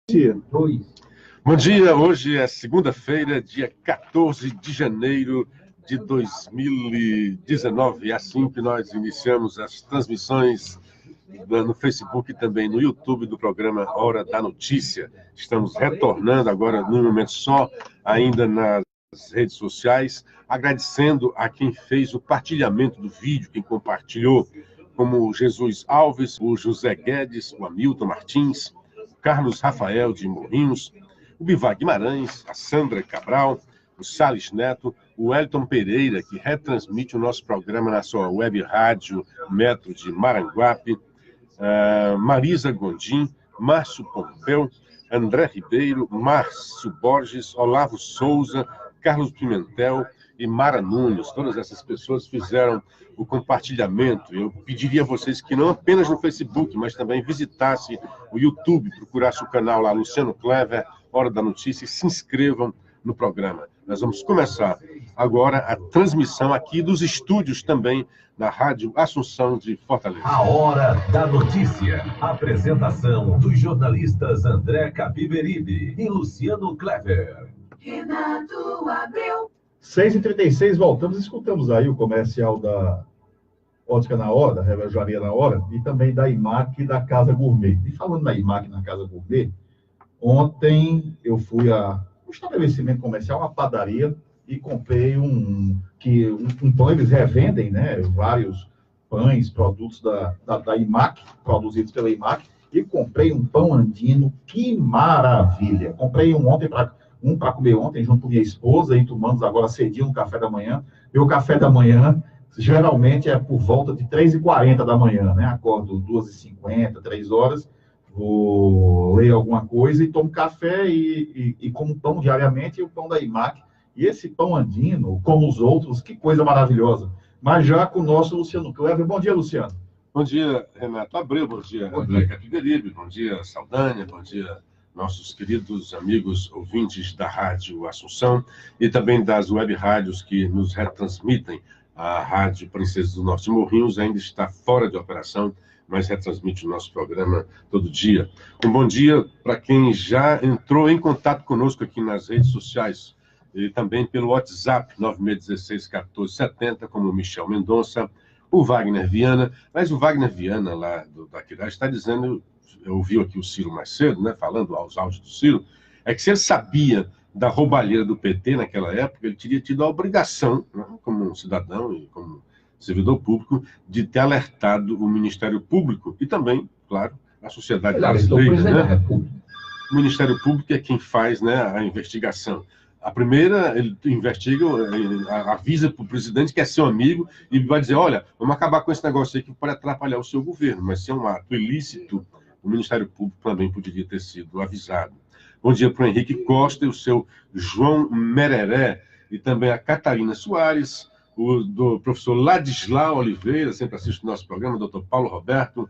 Dia. Bom dia, hoje é segunda-feira, dia 14 de janeiro de 2019. É assim que nós iniciamos as transmissões no Facebook e também no YouTube do programa Hora da Notícia. Estamos retornando agora, num momento só, ainda nas redes sociais, agradecendo a quem fez o partilhamento do vídeo, quem compartilhou, como o Jesus Alves, o José Guedes, o Hamilton Martins, Carlos Rafael de Morrinhos, o Bivar Guimarães, a Sandra Cabral, o Salles Neto, o Wellington Pereira, que retransmite o nosso programa na sua web rádio Metro de Maranguape, Marisa Gondim, Márcio Pompeu, André Ribeiro, Márcio Borges, Olavo Souza, Carlos Pimentel e Mara Nunes. Todas essas pessoas fizeram o compartilhamento. Eu pediria a vocês que não apenas no Facebook, mas também visitasse o YouTube, procurasse o canal lá, Luciano Clever, Hora da Notícia, e se inscrevam no programa. Nós vamos começar agora a transmissão aqui dos estúdios também na Rádio Assunção de Fortaleza. A Hora da Notícia. Apresentação dos jornalistas André Capiberibe e Luciano Clever. Renato Abreu. 6h36, voltamos, escutamos aí o comercial da Ótica na Hora, da Relojaria na Hora, e também da IMAC e da Casa Gourmet. E falando na IMAC e na Casa Gourmet, ontem eu fui a um estabelecimento comercial, uma padaria, e comprei um pão. Eles revendem, né, vários pães, produtos da IMAC, produzidos pela IMAC, e comprei um pão andino, que maravilha! Comprei um para comer ontem, junto com minha esposa, e tomamos agora cedinho no café da manhã. Meu café da manhã, geralmente, é por volta de 3h40 da manhã, né? Acordo 2h50, 3 horas, vou ler alguma coisa e tomo café e como pão diariamente, e o pão da IMAC. E esse pão andino, como os outros, que coisa maravilhosa. Mas já com o nosso Luciano Clever. Bom dia, Luciano. Bom dia, Renato Abreu. Bom dia, André Capiberibe. Bom dia, Saldanha. Bom dia, nossos queridos amigos ouvintes da Rádio Assunção e também das web rádios que nos retransmitem. A Rádio Princesa do Norte Morrinhos ainda está fora de operação, mas retransmite o nosso programa todo dia. Um bom dia para quem já entrou em contato conosco aqui nas redes sociais e também pelo WhatsApp 9616-1470, como o Michel Mendonça, o Wagner Viana. Mas o Wagner Viana, lá daqui está dizendo... Eu ouvi aqui o Ciro mais cedo, né, falando aos áudios do Ciro, é que se ele sabia da roubalheira do PT naquela época, ele teria tido a obrigação, né, como um cidadão e como servidor público, de ter alertado o Ministério Público e também, claro, a sociedade brasileira. Né? O Ministério Público é quem faz, né, a investigação. A primeira, ele investiga, avisa para o presidente que é seu amigo e vai dizer, olha, vamos acabar com esse negócio aí que pode atrapalhar o seu governo, mas se é um ato ilícito, o Ministério Público também poderia ter sido avisado. Bom dia para o Henrique Costa e o seu João Mereré, e também a Catarina Soares, do professor Ladislau Oliveira, sempre assiste o nosso programa, doutor Paulo Roberto,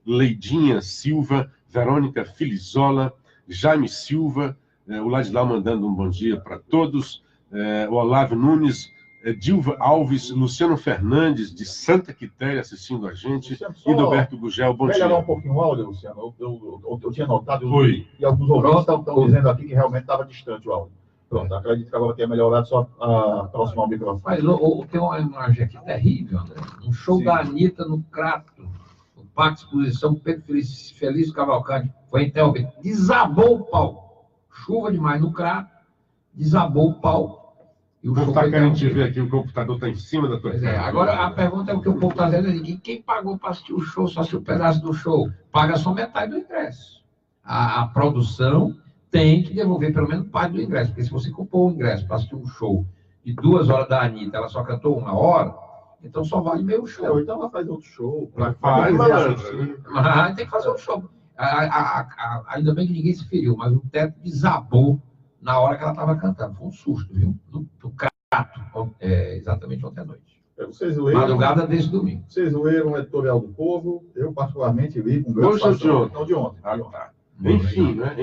Leidinha Silva, Verônica Filizola, Jaime Silva, o Ladislau mandando um bom dia para todos, o Olavo Nunes, Dilva Alves, Luciano Fernandes, de Santa Quitéria, assistindo a gente, e Roberto Gugel, bom dia. Melhorar um pouquinho o áudio, Luciano. Eu tinha notado, e alguns ouvintes estão dizendo aqui que realmente estava distante o áudio. Pronto, acredito que agora tenha melhorado, só aproximar o microfone. Mas tem uma imagem aqui terrível, André. Um show da Anitta no Crato, no Parque de Exposição Pedro Felício Cavalcante, foi interrompido. Desabou o palco. Chuva demais no Crato, desabou o palco. E o povo está querendo te ver aqui, o computador está em cima da tua cara. Agora a pergunta é o que o povo está dizendo é quem pagou para assistir o show, só se o pedaço do show paga só metade do ingresso. A produção tem que devolver pelo menos parte do ingresso, porque se você comprou o ingresso para assistir um show de 2 horas da Anitta, ela só cantou 1 hora, então só vale meio show. Então vai fazer outro show. Tem que fazer outro show. Ainda bem que ninguém se feriu, mas o teto desabou na hora que ela estava cantando. Foi um susto, viu? No Crato, exatamente ontem à noite. Madrugada desse domingo. Vocês leram o editorial do Povo, eu particularmente li com grande satisfação. Não, de ontem. Tá. Enfim, né?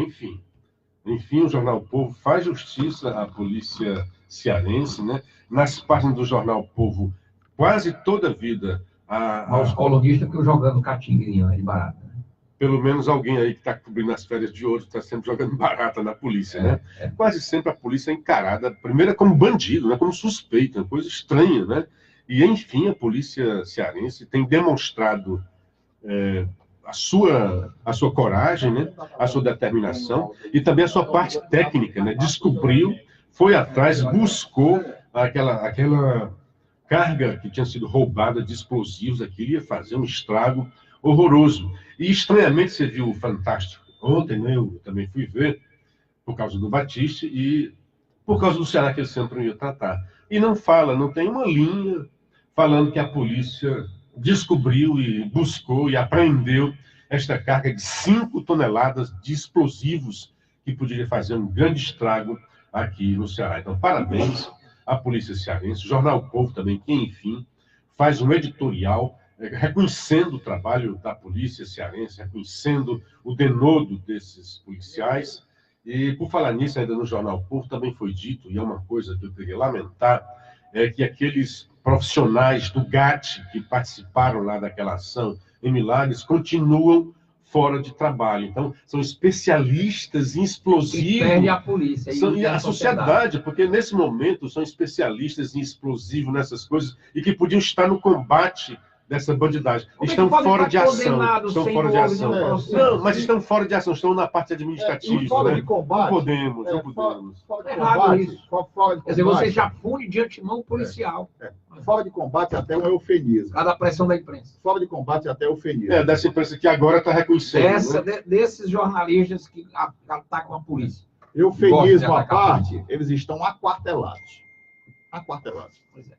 Enfim, o Jornal Povo faz justiça à polícia cearense, né? Nas páginas do Jornal Povo, quase toda a vida... Os colunistas ficam jogando catinguinha de barata. pelo menos alguém aí que está cobrindo as férias de ouro está sempre jogando barata na polícia, né? Quase sempre a polícia é encarada, primeiro, como bandido, né? Como suspeito, uma coisa estranha, né? E, enfim, a polícia cearense tem demonstrado a sua coragem, né? A sua determinação e também a sua parte técnica, né? Descobriu, foi atrás, buscou aquela carga que tinha sido roubada de explosivos, aquilo ia fazer um estrago horroroso. E, estranhamente, você viu o Fantástico. Ontem, né, eu também fui ver, por causa do Batiste e por causa do Ceará, que ele sempre ia tratar. E não tem uma linha falando que a polícia descobriu e buscou e apreendeu esta carga de 5 toneladas de explosivos que poderia fazer um grande estrago aqui no Ceará. Então, parabéns à Polícia Cearense, o Jornal O Povo também, que, enfim, faz um editorial reconhecendo o trabalho da Polícia Cearense, reconhecendo o denodo desses policiais. E, por falar nisso, ainda no Jornal O Povo também foi dito, e é uma coisa que eu queria lamentar, é que aqueles profissionais do GAT que participaram lá daquela ação em Milagres continuam fora de trabalho. Então, são especialistas em explosivos. E perde a polícia. E a sociedade, porque nesse momento são especialistas em explosivo, nessas coisas, e que podiam estar no combate dessa bandidagem. Estão fora de ação. Estão fora de ação. Não, mas estão fora de ação, estão na parte administrativa. Fora né? de combate. Não podemos, não podemos. Fora de Errado combate, isso. fora de Quer dizer, combate. você já pune de antemão o policial. Fora de combate até um eufemismo. Cada pressão da imprensa. Fora de combate até eufemismo. Dessa imprensa que agora está reconhecendo. Né? Desses jornalistas que atacam a polícia. Eufemismo à parte, eles estão aquartelados. Aquartelados. Pois é.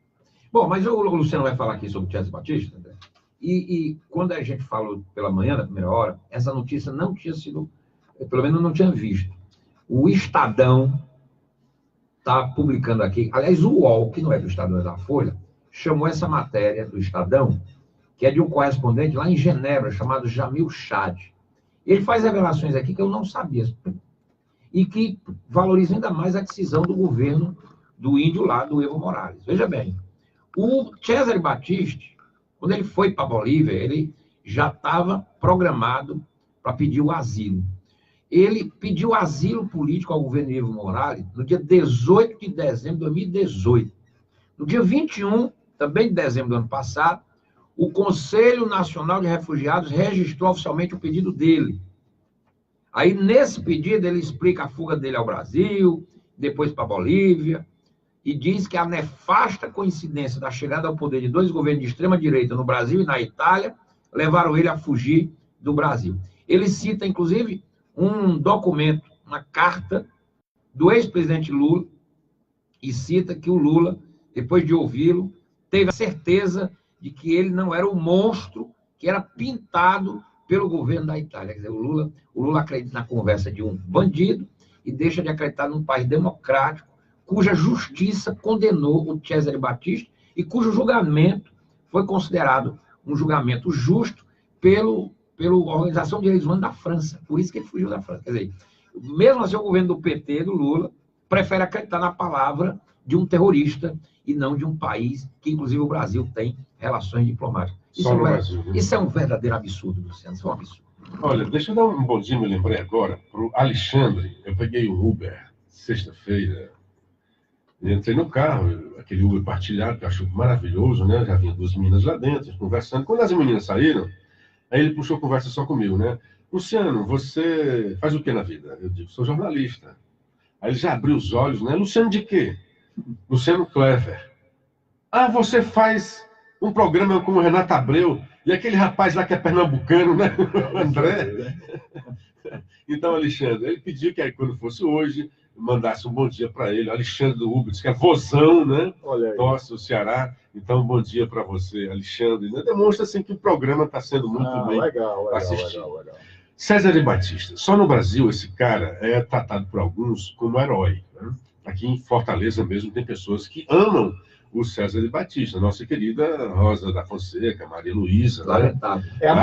Bom, mas o Luciano vai falar aqui sobre o César Batista, né? E quando a gente falou pela manhã, na primeira hora, essa notícia não tinha sido, pelo menos não tinha visto. O Estadão está publicando aqui, aliás, o UOL, que não é do Estadão, é da Folha, chamou essa matéria do Estadão, que é de um correspondente lá em Genebra, chamado Jamil Chad. Ele faz revelações aqui que eu não sabia, e que valoriza ainda mais a decisão do governo do índio lá, do Evo Morales. Veja bem, o César Batista, quando ele foi para a Bolívia, ele já estava programado para pedir o asilo. Ele pediu asilo político ao governo Evo Morales no dia 18 de dezembro de 2018. No dia 21, também de dezembro do ano passado, o Conselho Nacional de Refugiados registrou oficialmente o pedido dele. Aí, nesse pedido, ele explica a fuga dele ao Brasil, depois para a Bolívia, e diz que a nefasta coincidência da chegada ao poder de 2 governos de extrema-direita no Brasil e na Itália levaram ele a fugir do Brasil. Ele cita, inclusive, um documento, uma carta do ex-presidente Lula, e cita que o Lula, depois de ouvi-lo, teve a certeza de que ele não era o monstro que era pintado pelo governo da Itália. Quer dizer, o Lula acredita na conversa de um bandido e deixa de acreditar num país democrático, cuja justiça condenou o Cesare Battisti e cujo julgamento foi considerado um julgamento justo pela Organização de Direitos Humanos da França. Por isso que ele fugiu da França. Quer dizer, mesmo assim, o governo do PT, do Lula, prefere acreditar na palavra de um terrorista e não de um país que, inclusive, o Brasil tem relações diplomáticas. Isso é um verdadeiro absurdo, Luciano. Isso é um absurdo. Olha, deixa eu dar um bom dia, me lembrei agora, para o Alexandre. Eu peguei um Uber sexta-feira. Entrei no carro, aquele Uber partilhado, que eu acho maravilhoso, né? Já vinha 2 meninas lá dentro, conversando. Quando as meninas saíram, aí ele puxou conversa só comigo, né? Luciano, você faz o que na vida? Eu digo, sou jornalista. Aí ele já abriu os olhos, né? Luciano de quê? Luciano Clever. Ah, você faz um programa com o Renato Abreu e aquele rapaz lá que é pernambucano, né? André. Então, Alexandre, ele pediu que aí, quando fosse hoje, mandasse um bom dia para ele. Alexandre do Uber, disse que é vozão, né? Olha aí. Nossa, o Ceará. Então, bom dia para você, Alexandre. Demonstra assim, que o programa está sendo muito bem assistido. Legal. César Batista. Só no Brasil, esse cara é tratado por alguns como herói. Né? Aqui em Fortaleza mesmo tem pessoas que amam o César Batista, nossa querida Rosa da Fonseca, Maria Luísa. Lamentável. Né? A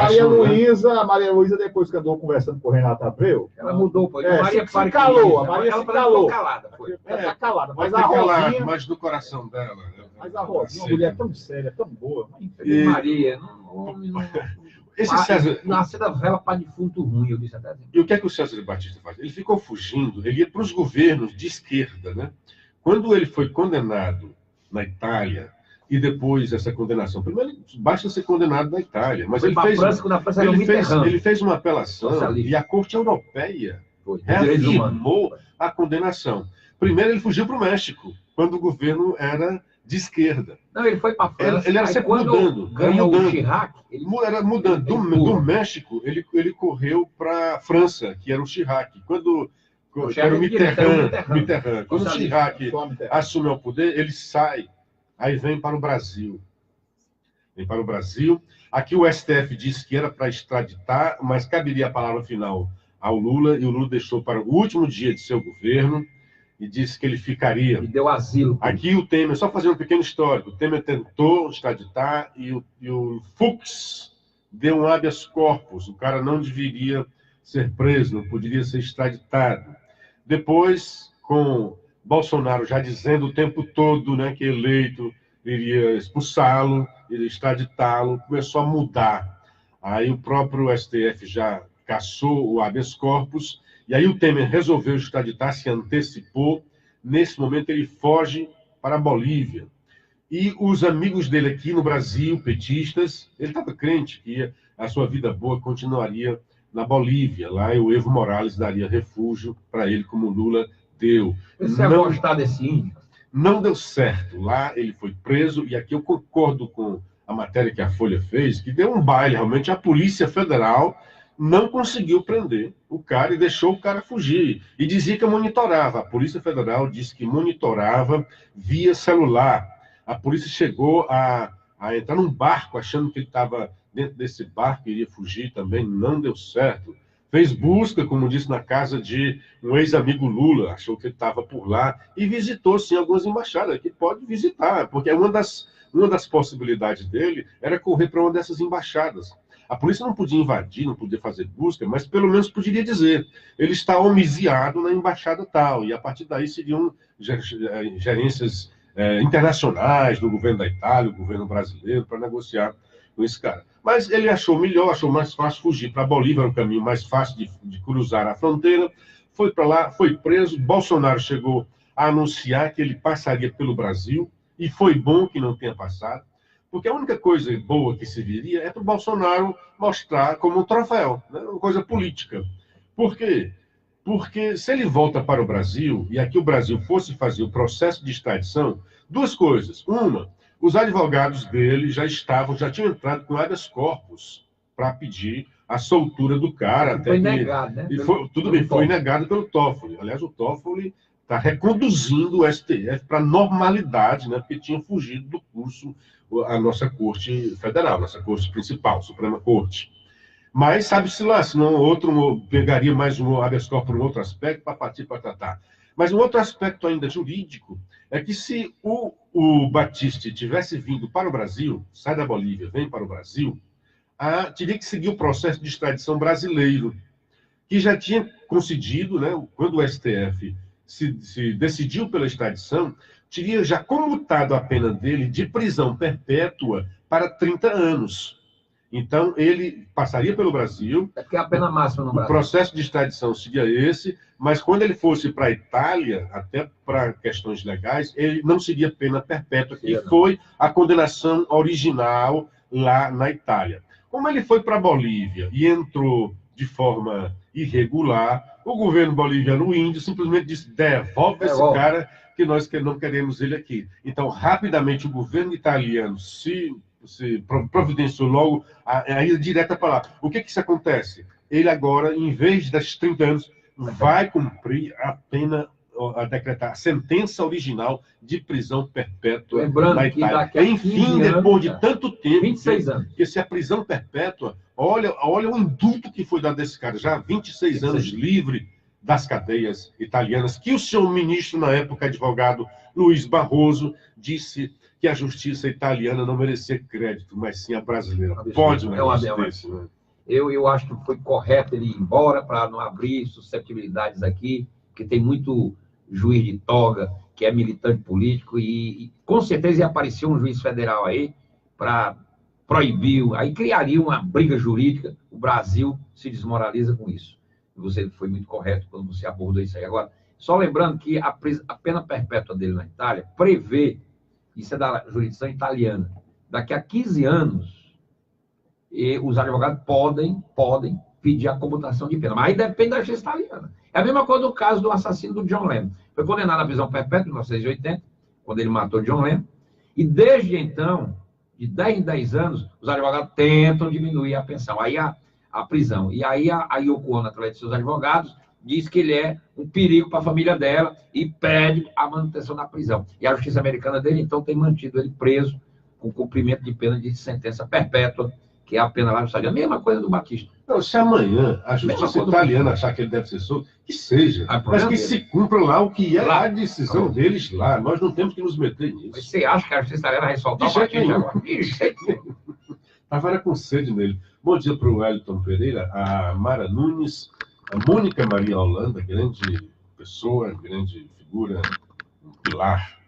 Maria Luísa, depois que andou conversando com o Renato Abreu, ela mudou, foi. Maria se calou, a Maria se calou. Calada, foi. Tá calada, mas Mas a Rosinha... mas do coração dela. Mas a Rosinha, uma mulher tão séria, tão boa. Maria, Esse César... Nascida vela para defunto ruim, eu disse até. E o que é que o César Batista faz? Ele ficou fugindo, ele ia para os governos de esquerda, né? Quando ele foi condenado na Itália, e depois essa condenação, primeiro basta ser condenado na Itália, mas ele fez uma apelação e a Corte Europeia reafirmou a condenação. Primeiro ele fugiu para o México, quando o governo era de esquerda. Não, ele foi para a França. Ele era sempre mudando. Ganhou o Chirac. Era mudando. Do México, ele correu para a França, que era o Chirac. Quando era o Mitterrand. Quando o Chirac assume o poder, ele sai. Aí vem para o Brasil. Aqui o STF disse que era para extraditar, mas caberia a palavra final ao Lula, e o Lula deixou para o último dia de seu governo e disse que ele ficaria. E deu asilo. Aqui o Temer, só fazendo um pequeno histórico, o Temer tentou extraditar e o Fux deu um habeas corpus. O cara não deveria ser preso, não poderia ser extraditado. Depois, com Bolsonaro já dizendo o tempo todo, né, que eleito iria expulsá-lo, iria extraditá-lo, começou a mudar. Aí o próprio STF já cassou o habeas corpus, e aí o Temer resolveu extraditar, se antecipou. Nesse momento ele foge para a Bolívia. E os amigos dele aqui no Brasil, petistas, ele estava crente que a sua vida boa continuaria na Bolívia. Lá o Evo Morales daria refúgio para ele, como Lula deu. Você vai gostar desse índio? Não deu certo. Lá ele foi preso, e aqui eu concordo com a matéria que a Folha fez, que deu um baile, realmente. A Polícia Federal não conseguiu prender o cara e deixou o cara fugir. E dizia que monitorava. A Polícia Federal disse que monitorava via celular. A polícia chegou a entrar num barco, achando que ele estava dentro desse barco e iria fugir também. Não deu certo. Fez busca, como disse, na casa de um ex-amigo Lula, achou que ele estava por lá, e visitou, sim, algumas embaixadas, que pode visitar, porque uma das possibilidades dele era correr para uma dessas embaixadas. A polícia não podia invadir, não podia fazer busca, mas pelo menos poderia dizer, ele está homiciado na embaixada tal, e a partir daí seriam gerências internacionais do governo da Itália, do governo brasileiro, para negociar com esse cara. Mas ele achou melhor, achou mais fácil fugir para a Bolívia, era um caminho mais fácil de cruzar a fronteira, foi para lá, foi preso. Bolsonaro chegou a anunciar que ele passaria pelo Brasil, e foi bom que não tenha passado, porque a única coisa boa que se viria é para o Bolsonaro mostrar como um troféu, né? Uma coisa política. Por quê? Porque se ele volta para o Brasil, e aqui o Brasil fosse fazer o processo de extradição, duas coisas. Uma, os advogados dele já tinham entrado com habeas corpus para pedir a soltura do cara. Foi negado, né? Foi negado pelo Toffoli. Aliás, o Toffoli está reconduzindo o STF para a normalidade, né? Porque tinha fugido do curso a nossa Corte Federal, nossa Corte Principal, Suprema Corte. Mas sabe-se lá, se não outro pegaria mais um habeas corpus por um outro aspecto para partir para tratar. Mas um outro aspecto ainda jurídico é que se o Batista tivesse vindo para o Brasil, sai da Bolívia, vem para o Brasil, teria que seguir o processo de extradição brasileiro, que já tinha concedido, né, quando o STF se decidiu pela extradição, teria já comutado a pena dele de prisão perpétua para 30 anos. Então, ele passaria pelo Brasil. É porque é a pena máxima no Brasil. O processo de extradição seria esse, mas quando ele fosse para a Itália, até para questões legais, ele não seria pena perpétua, que foi a condenação original lá na Itália. Como ele foi para a Bolívia e entrou de forma irregular, o governo boliviano, o índio, simplesmente disse: devolve esse cara, que nós não queremos ele aqui. Então, rapidamente, o governo italiano se providenciou logo a ida direta para lá. O que isso acontece? Ele agora, em vez das 30 anos, vai cumprir a pena, a decretar a sentença original de prisão perpétua. Lembrando na Itália. Que enfim, depois de tanto tempo, 26 anos. Porque se a prisão perpétua, olha o indulto que foi dado desse cara, já há 26 anos livre das cadeias italianas, que o seu ministro, na época, advogado Luiz Barroso, disse que a justiça italiana não merecia crédito, mas sim a brasileira. Pode, né? Eu acho que foi correto ele ir embora para não abrir suscetibilidades aqui, porque tem muito juiz de toga que é militante político e com certeza ia aparecer um juiz federal aí para proibiu, aí criaria uma briga jurídica, o Brasil se desmoraliza com isso. Você foi muito correto quando você abordou isso aí. Agora, só lembrando que a pena perpétua dele na Itália prevê, isso é da jurisdição italiana, daqui a 15 anos, os advogados podem pedir a comutação de pena. Mas aí depende da justiça italiana. É a mesma coisa do caso do assassino do John Lennon. Foi condenado à prisão perpétua em 1980, quando ele matou John Lennon. E desde então, de 10 em 10 anos, os advogados tentam diminuir a pensão. Aí a prisão. E aí a Yoko Ono, através de seus advogados, diz que ele é um perigo para a família dela e pede a manutenção da prisão. E a justiça americana dele, então, tem mantido ele preso com cumprimento de pena de sentença perpétua, que é a pena lá no Estado. A mesma coisa do Batista. Não, se amanhã a justiça italiana achar que ele deve ser solto, que seja. Mas que se cumpra lá o que é a decisão deles lá. Nós não temos que nos meter nisso. Mas você acha que a justiça italiana vai soltar o Batista agora? De jeito nenhum. Estava com sede nele. Bom dia para o Wellington Pereira, a Mara Nunes, a Mônica Maria Holanda, grande pessoa, grande figura, um pilar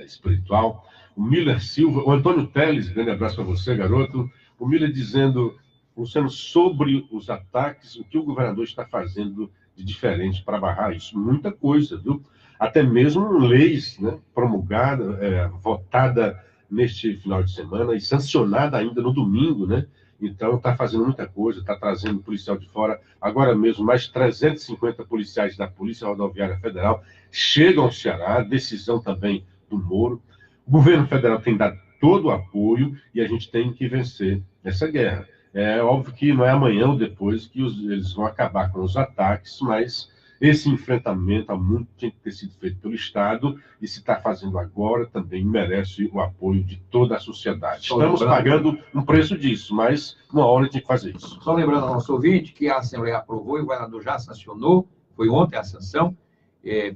espiritual. O Miller Silva, o Antônio Teles, grande abraço para você, garoto. O Miller dizendo, Luciano, sobre os ataques, o que o governador está fazendo de diferente para barrar isso? Muita coisa, viu? Até mesmo leis, né, promulgada, votada neste final de semana e sancionada ainda no domingo, né? Então, está fazendo muita coisa, está trazendo policial de fora. Agora mesmo, mais 350 policiais da Polícia Rodoviária Federal chegam ao Ceará, decisão também do Moro. O governo federal tem dado todo o apoio e a gente tem que vencer essa guerra. É óbvio que não é amanhã ou depois que eles vão acabar com os ataques, mas esse enfrentamento há muito tinha que ter sido feito pelo Estado e se está fazendo agora também merece o apoio de toda a sociedade. Estamos pagando um preço disso, mas uma hora a gente tem que fazer isso. Só lembrando ao nosso ouvinte que a Assembleia aprovou e o governador já sancionou, foi ontem a sanção,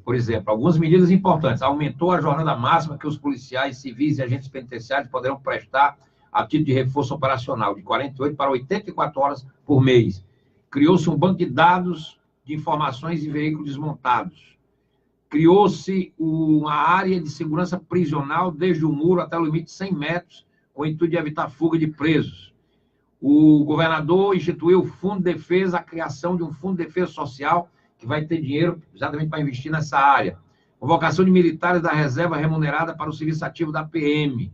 por exemplo, algumas medidas importantes. Aumentou a jornada máxima que os policiais civis e agentes penitenciários poderão prestar a título de reforço operacional, de 48 para 84 horas por mês. Criou-se um banco de dados de informações de veículos desmontados. Criou-se uma área de segurança prisional desde o muro até o limite de 100 metros, com o intuito de evitar fuga de presos. O governador instituiu o Fundo de Defesa, a criação de um Fundo de Defesa Social, que vai ter dinheiro exatamente para investir nessa área. Convocação de militares da reserva remunerada para o serviço ativo da PM.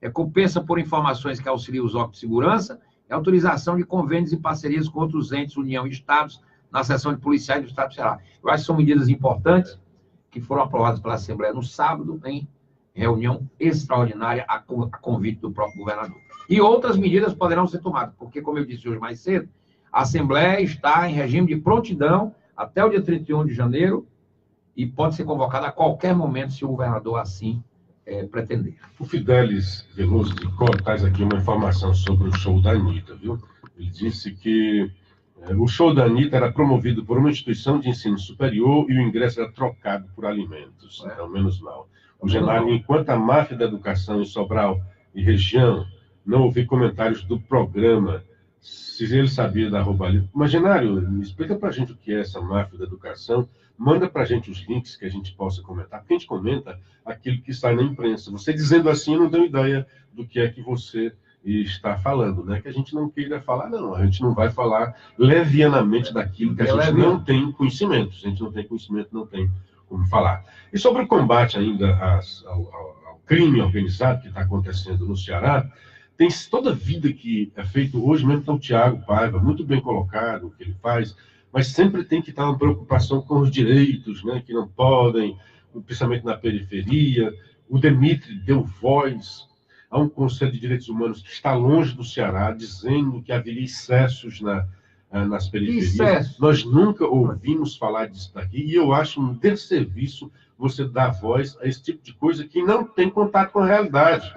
Recompensa por informações que auxiliam os órgãos de segurança e autorização de convênios e parcerias com outros entes, União e Estados, na seção de policiais do Estado do Ceará. Eu acho que são medidas importantes que foram aprovadas pela Assembleia no sábado, em reunião extraordinária a convite do próprio governador. E outras medidas poderão ser tomadas, porque, como eu disse hoje mais cedo, a Assembleia está em regime de prontidão até o dia 31 de janeiro e pode ser convocada a qualquer momento, se o governador assim pretender. O Fidelis Veloso de Cor traz aqui uma informação sobre o show da Anitta, viu? Ele disse que o show da Anitta era promovido por uma instituição de ensino superior e o ingresso era trocado por alimentos. Então, menos mal. O Genário, enquanto a máfia da educação em Sobral e região, não ouvi comentários do programa, se ele sabia da roubalheira. Mas, Genário, explica para a gente o que é essa máfia da educação, manda para a gente os links que a gente possa comentar, porque a gente comenta aquilo que sai na imprensa. Você dizendo assim, não deu ideia do que é que você está falando, né? Que a gente não queira falar, não. A gente não vai falar levianamente daquilo que a gente não tem conhecimento. Se a gente não tem conhecimento, não tem como falar. E sobre o combate ainda ao crime organizado que está acontecendo no Ceará, tem toda a vida que é feito hoje, mesmo com o Tiago Paiva, muito bem colocado o que ele faz, mas sempre tem que estar uma preocupação com os direitos, né? Que não podem, principalmente na periferia. O Demitri deu voz a um Conselho de Direitos Humanos que está longe do Ceará, dizendo que haveria excessos nas periferias. Excesso. Nós nunca ouvimos falar disso daqui, e eu acho um desserviço você dar voz a esse tipo de coisa que não tem contato com a realidade.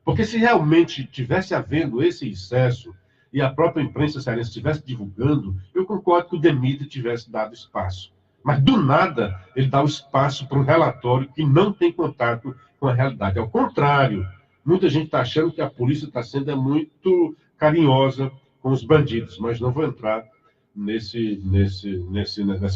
Porque se realmente tivesse havendo esse excesso, e a própria imprensa cearense estivesse divulgando, eu concordo que o Demitri tivesse dado espaço. Mas, do nada, ele dá o espaço para um relatório que não tem contato com a realidade. Ao contrário, muita gente está achando que a polícia está sendo muito carinhosa com os bandidos, mas não vou entrar nessa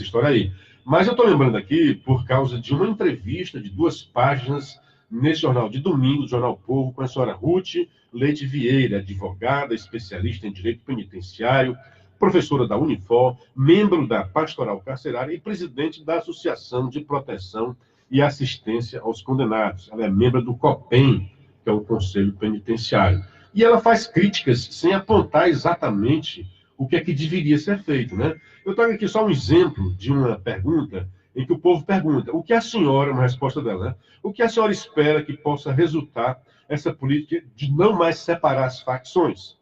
história aí. Mas eu estou lembrando aqui por causa de uma entrevista de 2 páginas nesse jornal de domingo, Jornal Povo, com a senhora Ruth Leite Vieira, advogada, especialista em direito penitenciário, professora da Unifor, membro da Pastoral Carcerária e presidente da Associação de Proteção e Assistência aos Condenados. Ela é membro do COPEN, que é o Conselho Penitenciário. E ela faz críticas sem apontar exatamente o que é que deveria ser feito, né? Eu trago aqui só um exemplo de uma pergunta em que o povo pergunta: o que a senhora, uma resposta dela, né? O que a senhora espera que possa resultar essa política de não mais separar as facções?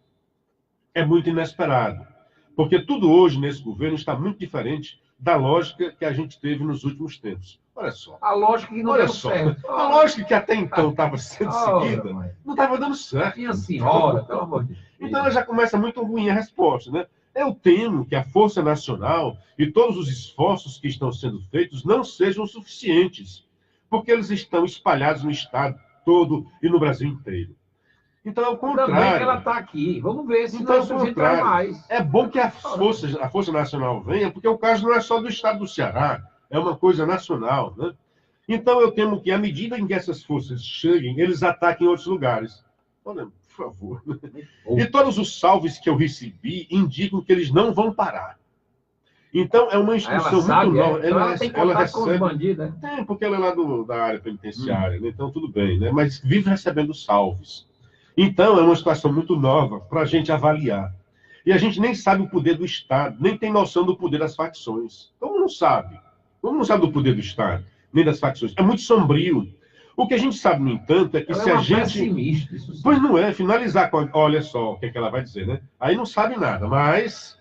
É muito inesperado, porque tudo hoje nesse governo está muito diferente da lógica que a gente teve nos últimos tempos. Olha só. A lógica que não Olha deu só. certo. A lógica que até então estava sendo seguida não estava dando certo. Minha senhora, pelo amor de Deus. Então ela já começa muito ruim a resposta, né? Eu temo que a Força Nacional e todos os esforços que estão sendo feitos não sejam suficientes, porque eles estão espalhados no Estado todo e no Brasil inteiro. Então, ao contrário... Também que ela está aqui. Vamos ver se então, não sujeitar mais. É bom que a Força Nacional venha, porque o caso não é só do Estado do Ceará, é uma coisa nacional, né? Então, eu temo que, à medida em que essas forças cheguem, eles ataquem outros lugares. Olha, por favor. E todos os salves que eu recebi indicam que eles não vão parar. Então, é uma instrução muito nova. Ela tem contato com os bandidos, né? Tem, porque ela é lá da área penitenciária, né? Então tudo bem, né? Mas vive recebendo salves. Então, é uma situação muito nova para a gente avaliar. E a gente nem sabe o poder do Estado, nem tem noção do poder das facções. Como não sabe? Como não sabe do poder do Estado, nem das facções? É muito sombrio. O que a gente sabe, no entanto, é que ela se é uma a gente... pessimista, isso sim. Pois não é, finalizar com... Olha só o que é que ela vai dizer, né? Aí não sabe nada, mas...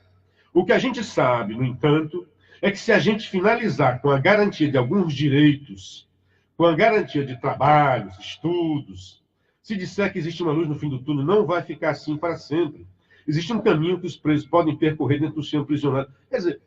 O que a gente sabe, no entanto, é que se a gente finalizar com a garantia de alguns direitos, com a garantia de trabalhos, estudos, se disser que existe uma luz no fim do túnel, não vai ficar assim para sempre. Existe um caminho que os presos podem percorrer dentro do seu prisionário. Quer dizer,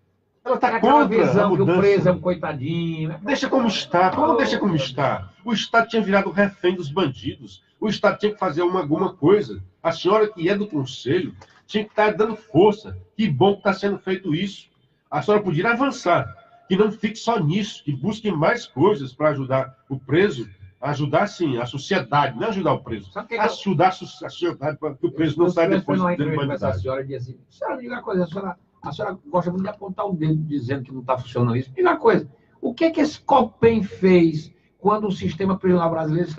ela está contra a mudança. Que o preso é um coitadinho. Né? Deixa como está. Como deixa como está? O Estado tinha virado refém dos bandidos. O Estado tinha que fazer alguma coisa. A senhora que é do Conselho tinha que estar dando força. Que bom que está sendo feito isso. A senhora podia avançar. Que não fique só nisso. Que busque mais coisas para ajudar o preso. Ajudar, sim, a sociedade. Não ajudar o preso. Ajudar a sociedade para que o preso não saia depois da humanidade. A senhora dizia assim, senhora, me diga uma coisa. A senhora gosta muito de apontar o dedo dizendo que não está funcionando isso. Me diga uma coisa. O que é que esse COPEN fez quando o sistema prisional brasileiro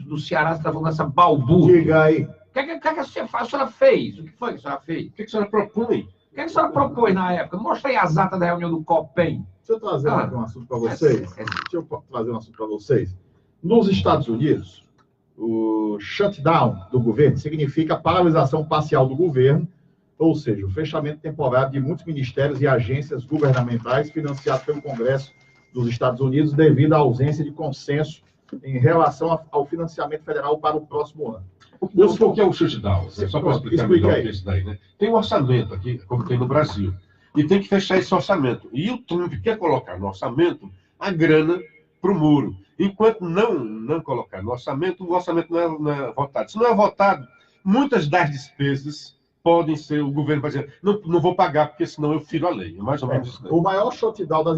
do Ceará está falando essa balbúrdia? Diga aí. O que é que a senhora fez? O que foi que a senhora fez? O que a senhora propõe? O que a senhora propôs na época? Mostra aí as atas da reunião do COPEN. Deixa eu trazer um assunto para vocês. Deixa eu trazer um assunto para vocês. Nos Estados Unidos, o shutdown do governo significa a paralisação parcial do governo, ou seja, o fechamento temporário de muitos ministérios e agências governamentais financiados pelo Congresso dos Estados Unidos devido à ausência de consenso em relação ao financiamento federal para o próximo ano. O que é o shutdown? Só para explicar melhor isso daí, né? Tem um orçamento aqui, como tem no Brasil, e tem que fechar esse orçamento. E o Trump quer colocar no orçamento a grana para o muro. Enquanto não colocar no orçamento, o orçamento não é votado. Se não é votado, muitas das despesas podem ser, o governo vai dizer, não vou pagar, porque senão eu firo a lei. É mais ou menos isso. O maior shutdown da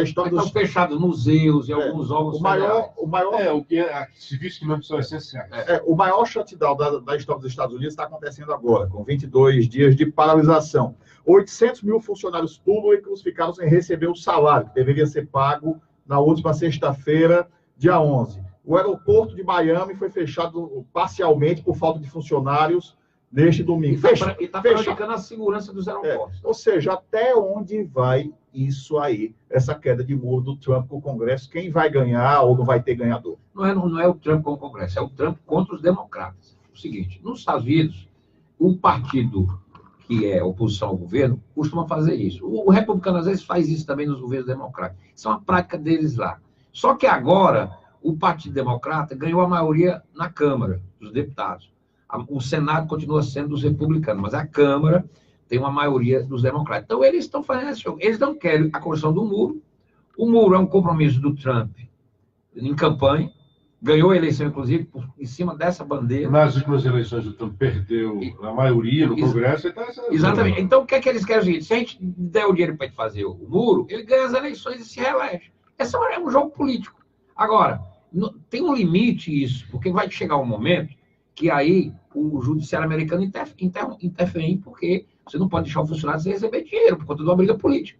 história dos... Estão fechados museus e alguns órgãos o maior o que é serviços que não são essenciais. O maior shutdown da história dos Estados Unidos está acontecendo agora, com 22 dias de paralisação. 800 mil funcionários públicos ficaram sem receber o salário, que deveria ser pago na última sexta-feira, dia 11. O aeroporto de Miami foi fechado parcialmente por falta de funcionários neste domingo. E está prejudicando a segurança dos aeroportos. Ou seja, até onde vai isso aí, essa queda de muro do Trump com o Congresso? Quem vai ganhar ou não vai ter ganhador? Não é o Trump com o Congresso, é o Trump contra os democratas. O seguinte, nos Estados Unidos, o partido que é oposição ao governo, costuma fazer isso. O republicano, às vezes, faz isso também nos governos democráticos. Isso é uma prática deles lá. Só que agora, o Partido Democrata ganhou a maioria na Câmara dos Deputados. O Senado continua sendo dos republicanos, mas a Câmara tem uma maioria dos democratas. Então, eles estão fazendo esse jogo. Eles não querem a construção do muro. O muro é um compromisso do Trump em campanha. Ganhou a eleição, inclusive, em cima dessa bandeira. Nas últimas eleições, o Trump perdeu a maioria no Congresso. Exatamente. Então, o que é que eles querem? O seguinte, se a gente der o dinheiro para ele fazer o muro, ele ganha as eleições e se reelege. Esse é um jogo político. Agora, Tem um limite isso, porque vai chegar um momento que aí o judiciário americano intervém, porque você não pode deixar o funcionário sem receber dinheiro por conta de uma briga política.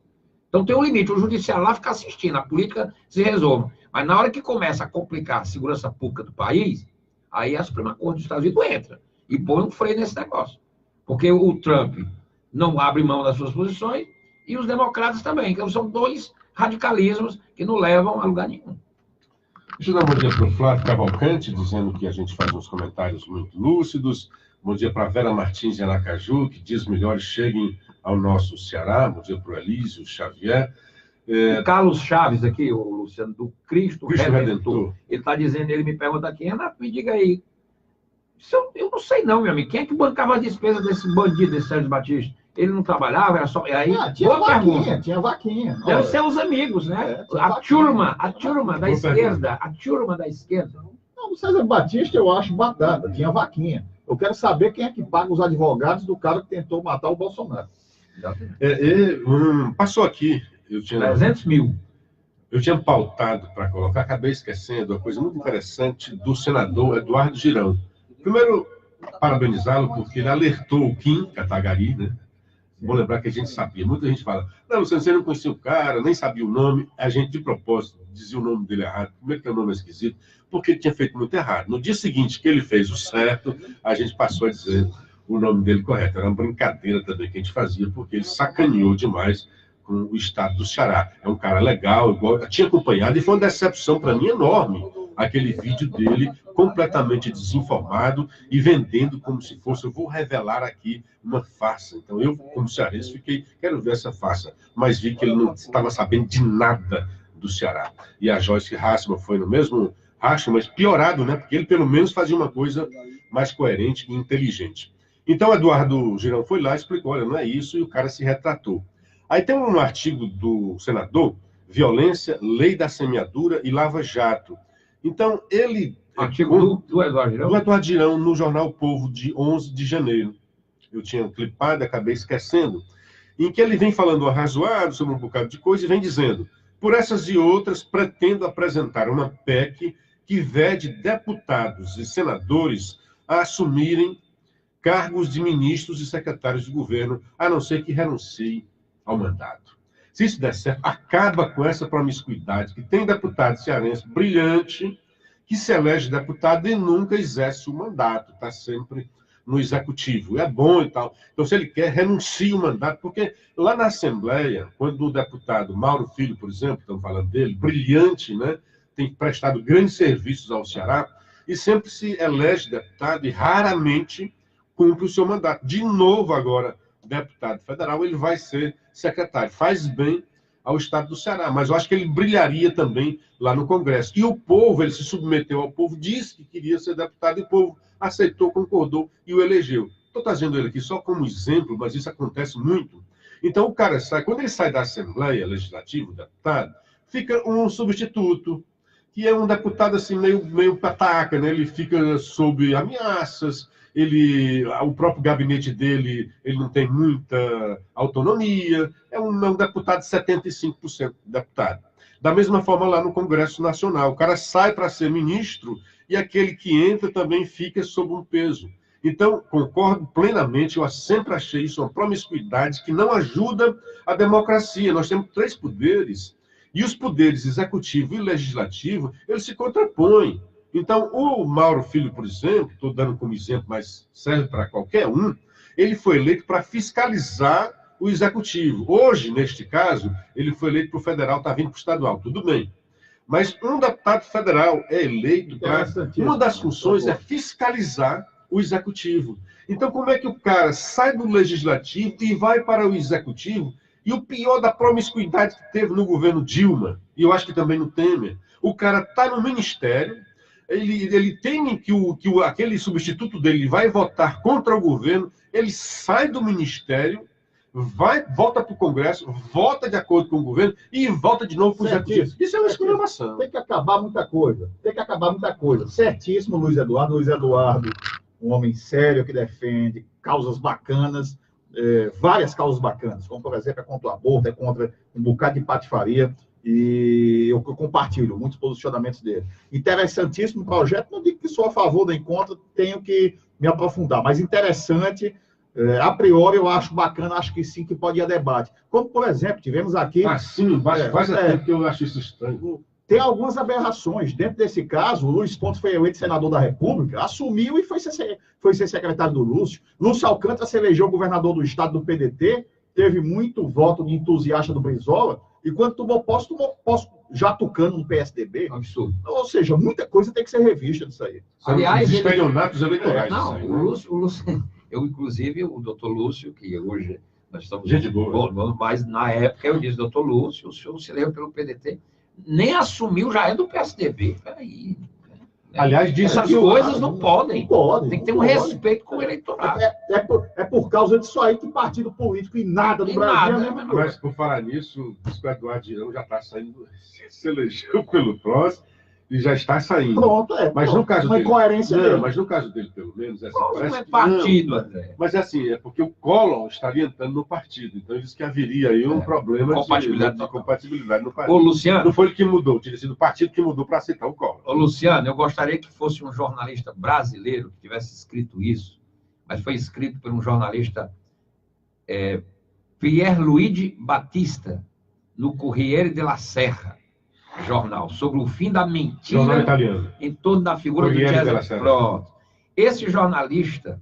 Então tem um limite, o judiciário lá fica assistindo, a política se resolve. Mas na hora que começa a complicar a segurança pública do país, aí a Suprema Corte dos Estados Unidos entra e põe um freio nesse negócio. Porque o Trump não abre mão das suas posições e os democratas também. Então são dois radicalismos que não levam a lugar nenhum. Deixa eu dar um bom dia para o Flávio Cavalcante, dizendo que a gente faz uns comentários muito lúcidos. Bom dia para a Vera Martins de Aracaju, que diz melhores cheguem ao nosso Ceará. Bom dia para o Elísio Xavier. O Carlos Chaves aqui, o Luciano, do Cristo Redentor. Ele está dizendo, ele me pergunta aqui, Renato, me diga aí, eu não sei não, meu amigo, quem é que bancava a despesa desse bandido, desse Sérgio Batista? Ele não trabalhava, era só... Aí, tinha vaquinha, pergunta. Tinha vaquinha. Deve ser os amigos, né? A turma da esquerda. Não, o César Batista eu acho batata, tinha vaquinha. Eu quero saber quem é que paga os advogados do cara que tentou matar o Bolsonaro. Passou aqui, eu tinha... 300 mil. Eu tinha pautado para colocar, acabei esquecendo, uma coisa muito interessante do senador Eduardo Girão. Primeiro, parabenizá-lo porque ele alertou o Kim Kataguiri, né? Vou lembrar que a gente sabia. Muita gente fala, não, você não conhecia o cara, nem sabia o nome. A gente, de propósito, dizia o nome dele errado. Primeiro que o nome é esquisito, porque ele tinha feito muito errado. No dia seguinte que ele fez o certo, a gente passou a dizer o nome dele correto. Era uma brincadeira também que a gente fazia, porque ele sacaneou demais com o estado do Ceará. É um cara legal, igual, eu tinha acompanhado, e foi uma decepção para mim enorme aquele vídeo dele completamente desinformado e vendendo como se fosse, eu vou revelar aqui uma farsa. Então eu, como cearense, fiquei, quero ver essa farsa, mas vi que ele não estava sabendo de nada do Ceará. E a Joyce Hasselman foi no mesmo racha, mas piorado, né? Porque ele pelo menos fazia uma coisa mais coerente e inteligente. Então Eduardo Girão foi lá e explicou, olha, não é isso, e o cara se retratou. Aí tem um artigo do senador, Violência, Lei da Semeadura e Lava Jato. Então, ele... Artigo do Eduardo Girão? Do Eduardo Girão, no jornal O Povo, de 11 de janeiro. Eu tinha clipado e acabei esquecendo. Em que ele vem falando arrazoado sobre um bocado de coisa e vem dizendo, por essas e outras, pretendo apresentar uma PEC que vede deputados e senadores a assumirem cargos de ministros e secretários de governo, a não ser que renunciem ao mandato. Se isso der certo, acaba com essa promiscuidade, que tem deputado cearense brilhante, que se elege deputado e nunca exerce o mandato, está sempre no executivo. É bom e tal. Então, se ele quer, renuncia o mandato, porque lá na Assembleia, quando o deputado Mauro Filho, por exemplo, estamos falando dele, brilhante, né, tem prestado grandes serviços ao Ceará, e sempre se elege deputado e raramente cumpre o seu mandato. De novo agora, deputado federal, ele vai ser secretário. Faz bem ao estado do Ceará, mas eu acho que ele brilharia também lá no Congresso. E o povo, ele se submeteu ao povo, disse que queria ser deputado, e o povo aceitou, concordou e o elegeu. Estou trazendo ele aqui só como exemplo, mas isso acontece muito. Então o cara sai, quando ele sai da Assembleia Legislativa, o deputado, fica um substituto, que é um deputado assim meio pataca, né? Ele fica sob ameaças, o próprio gabinete dele, ele não tem muita autonomia, é um deputado de 75% deputado. Da mesma forma lá no Congresso Nacional, o cara sai para ser ministro e aquele que entra também fica sob um peso. Então, concordo plenamente, eu sempre achei isso uma promiscuidade que não ajuda a democracia. Nós temos 3 poderes, e os poderes executivo e legislativo, eles se contrapõem. Então, o Mauro Filho, por exemplo, estou dando como exemplo, mas serve para qualquer um, ele foi eleito para fiscalizar o executivo. Hoje, neste caso, ele foi eleito para o federal, está vindo para o estadual, tudo bem. Mas um deputado federal é eleito para... Uma das funções é fiscalizar o executivo. Então, como é que o cara sai do legislativo e vai para o executivo? E o pior da promiscuidade que teve no governo Dilma, e eu acho que também no Temer, o cara está no ministério, ele teme que aquele substituto dele vai votar contra o governo, ele sai do ministério, volta para o Congresso, vota de acordo com o governo e volta de novo para o executivo. Isso é uma exclamação. Tem que acabar muita coisa. Certíssimo, Luiz Eduardo. Luiz Eduardo, um homem sério que defende causas bacanas, várias causas bacanas, como, por exemplo, é contra o aborto, é contra um bocado de patifaria. E eu compartilho muitos posicionamentos dele. Interessantíssimo projeto, não digo que sou a favor nem contra, tenho que me aprofundar, mas interessante, a priori eu acho bacana, acho que sim, que pode ir a debate. Como, por exemplo, tivemos aqui... sim, faz tempo que eu acho isso estranho. Tem algumas aberrações. Dentro desse caso, o Luiz Pontes foi eleito senador da República, assumiu e foi ser secretário do Lúcio. Lúcio Alcântara se elegeu governador do estado do PDT, teve muito voto de entusiasta do Brizola, e quando tomou posse já tocando no PSDB. Absurdo. Ou seja, muita coisa tem que ser revista disso aí. Aliás, estelionatos eleitorais. Não, aí, o Lúcio, eu, inclusive, o doutor Lúcio, que hoje nós estamos... Gente boa. Mas na época eu disse, doutor Lúcio, o senhor se elegeu pelo PDT, nem assumiu, já é do PSDB. Peraí. Aliás, essas coisas não podem. Pode. Tem que ter um respeito com o eleitorado. É por causa disso aí que partido político e nada no Brasil é a mesma coisa. Mas, por falar nisso, o Eduardo Girão já está saindo, se elegeu pelo PROS e já está saindo. Pronto, mas no caso uma dele, incoerência não, dele. Mas no caso dele, pelo menos, não é partido, André. Mas assim, é porque o Collor estaria entrando no partido. Então, ele disse que haveria aí um problema de compatibilidade no partido. Ô, Luciano, não foi ele que mudou, tinha sido o partido que mudou para aceitar o Collor. Ô, Luciano, eu gostaria que fosse um jornalista brasileiro que tivesse escrito isso, mas foi escrito por um jornalista Pierluigi Battista, no Corriere della Serra, jornal, sobre o fim da mentira em torno da figura Corriere do Cesare. Pronto. Esse jornalista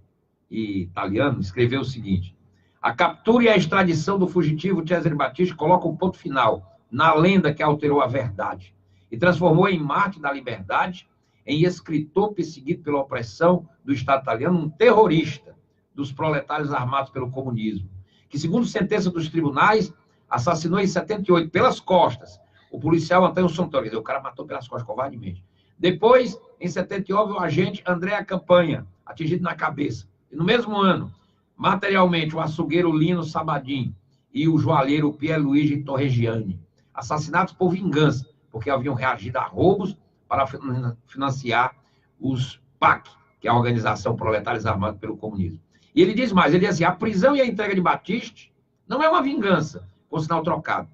italiano escreveu o seguinte: a captura e a extradição do fugitivo Cesare Battisti colocam um ponto final na lenda que alterou a verdade e transformou em mártir da liberdade, em escritor perseguido pela opressão do Estado italiano, um terrorista dos proletários armados pelo comunismo, que, segundo sentença dos tribunais, assassinou em 78 pelas costas o policial Antônio Santoro. O cara matou pelas costas covardemente. Depois, em 79, o agente Andrea Campanha, atingido na cabeça. E no mesmo ano, materialmente, o açougueiro Lino Sabadim e o joalheiro Pierluigi Torregiani, assassinados por vingança, porque haviam reagido a roubos para financiar os PAC, que é a Organização Proletários Armados pelo Comunismo. E ele diz mais, ele diz assim: a prisão e a entrega de Battisti não é uma vingança, com sinal trocado.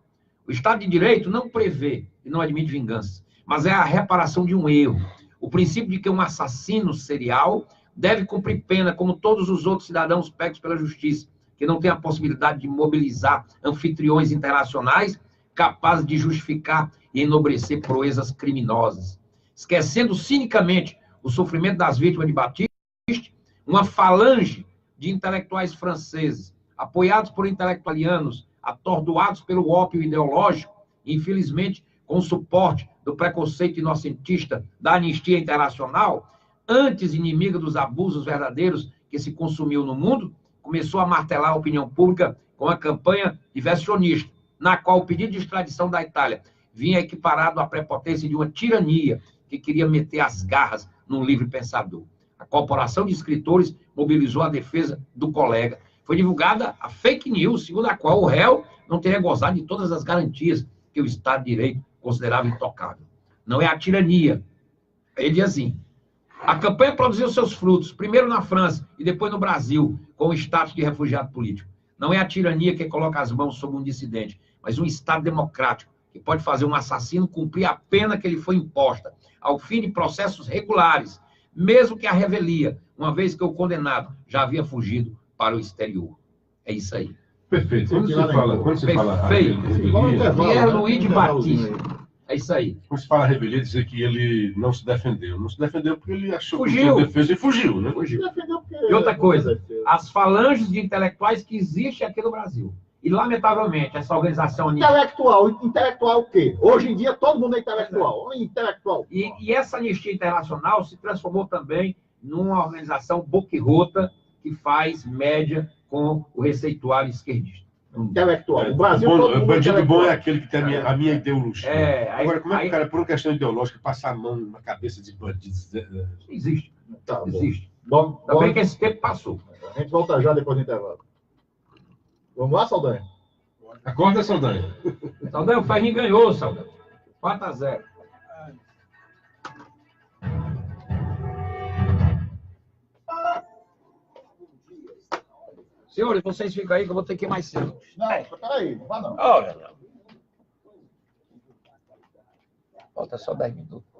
O Estado de Direito não prevê e não admite vingança, mas é a reparação de um erro. O princípio de que um assassino serial deve cumprir pena, como todos os outros cidadãos pegos pela justiça, que não tem a possibilidade de mobilizar anfitriões internacionais capazes de justificar e enobrecer proezas criminosas. Esquecendo cinicamente o sofrimento das vítimas de Battisti, uma falange de intelectuais franceses, apoiados por intelectualianos, atordoados pelo ópio ideológico, infelizmente com o suporte do preconceito inocentista da Anistia Internacional, antes inimiga dos abusos verdadeiros que se consumiu no mundo, começou a martelar a opinião pública com a campanha diversionista, na qual o pedido de extradição da Itália vinha equiparado à prepotência de uma tirania que queria meter as garras num livre pensador. A corporação de escritores mobilizou a defesa do colega. Foi divulgada a fake news, segundo a qual o réu não teria gozado de todas as garantias que o Estado de Direito considerava intocável. Não é a tirania. Ele diz assim: a campanha produziu seus frutos, primeiro na França e depois no Brasil, com o status de refugiado político. Não é a tirania que coloca as mãos sobre um dissidente, mas um Estado democrático, que pode fazer um assassino cumprir a pena que lhe foi imposta, ao fim de processos regulares, mesmo que a revelia, uma vez que o condenado já havia fugido para o exterior. É isso aí. Perfeito. Quando você fala Pierluigi Battista. É isso aí. Quando se fala revelia, dizer que ele não se defendeu. Não se defendeu porque ele achou fugiu. Que tinha defesa e fugiu, né? Fugiu. E outra coisa, as falanges de intelectuais que existem aqui no Brasil. E, lamentavelmente, essa organização... Intelectual o quê? Hoje em dia, todo mundo é intelectual. Intelectual. E essa Anistia Internacional se transformou também numa organização boquirrota que faz média com o receituário esquerdista. Intelectual. O Brasil, o bandido bom é aquele que tem a minha ideologia. Agora, como é que o cara, por uma questão ideológica, passa a mão na cabeça de bandidos? Existe. Tá, existe. Bom, também que esse tempo passou. A gente volta já depois do intervalo. Vamos lá, Saldanha? Acorda, Saldanha. Saldanha, o Ferrinho ganhou, Saldanha. 4-0. Senhores, vocês ficam aí que eu vou ter que ir mais cedo. Não, peraí, não vá não. Olha, Falta só 10 minutos.